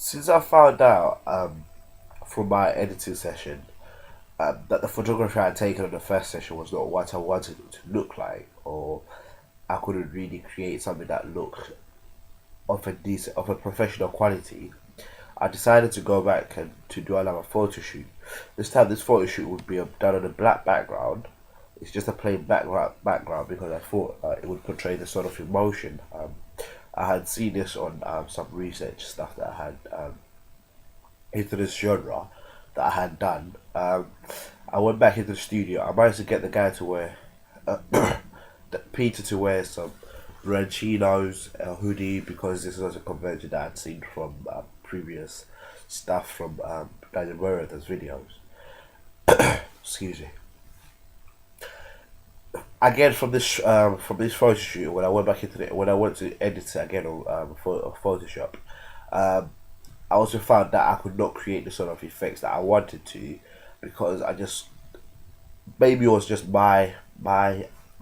Since I found out from my editing session that the photography I had taken on the first session was not what I wanted it to look like, or I couldn't really create something that looked of a professional quality, I decided to go back and to do another photo shoot. This time, this photo shoot would be done on a black background. It's just a plain background because I thought it would portray the sort of emotion. I had seen this on some research stuff that I had into this genre that I had done. I went back into the studio. I managed to get the guy to wear Peter to wear some red chinos, a hoodie, because this was a convention that I'd seen from previous stuff from Daniel Murray's videos. Excuse me. Again, from this photo shoot, when I went back into when I went to edit it again on Photoshop, I also found that I could not create the sort of effects that I wanted to, because I just, maybe it was just my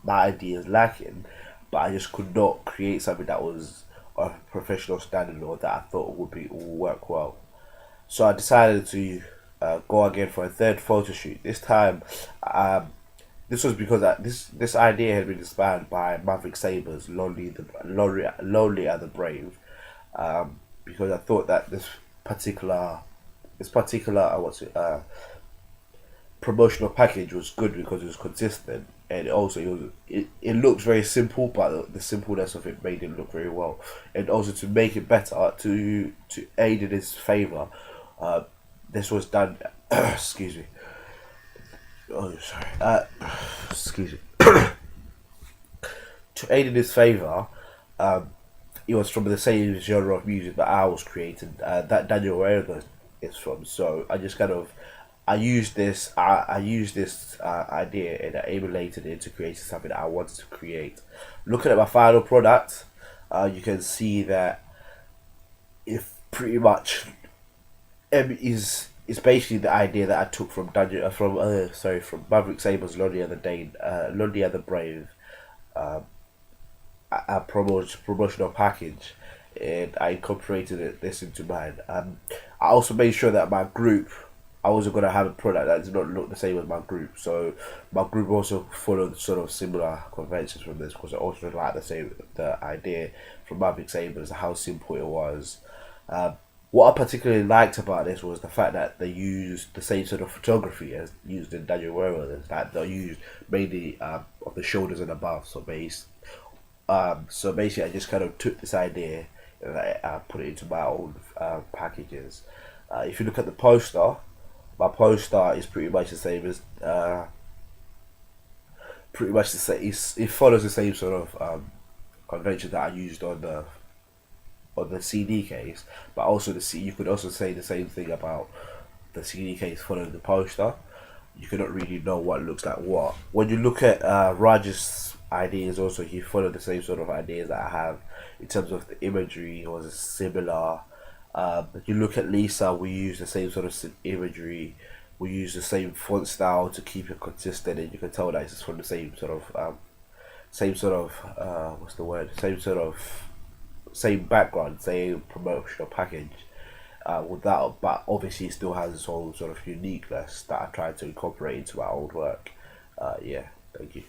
ideas lacking, but I just could not create something that was of a professional standard or that I thought would work well. So I decided to go again for a third photo shoot. This time, this was because this idea had been inspired by Maverick Sabre's Lonely and the Brave, because I thought that this particular what's it promotional package was good because it was consistent, and also it looked very simple, but the simpleness of it made it look very well. And also, to make it better, to aid in his favor, this was done. Excuse me. Oh, sorry. Excuse me. To aid in his favor, it was from the same genre of music that I was creating, that Daniel Murray is from. So I just kind of I used this idea and I emulated it into creating something that I wanted to create. Looking at my final product, you can see that if pretty much is basically the idea that I took from Daniel from Maverick Sabre's Lonely and the Brave, a promotional package, and I incorporated this into mine. I also made sure that my group, I wasn't gonna have a product that did not look the same as my group. So my group also followed sort of similar conventions from this, because I also like the idea from Maverick Sabre as how simple it was. What I particularly liked about this was the fact that they used the same sort of photography as used in Daniel Rowan, that they used mainly of the shoulders and above. So basically, I just kind of took this idea and I put it into my own packages. If you look at the poster, my poster is pretty much the same as pretty much the same. It follows the same sort of convention that I used on the CD case, but also you could also say the same thing about the CD case following the poster. You cannot really know what looks like what. When you look at Raj's ideas, also he followed the same sort of ideas that I have in terms of the imagery. It was similar. You look at Lisa, we use the same sort of imagery. We use the same font style to keep it consistent, and you can tell that it's from the same sort of what's the word? Same background, same promotional package. Without, but obviously, it still has its own sort of uniqueness that I tried to incorporate into my old work. Yeah, thank you.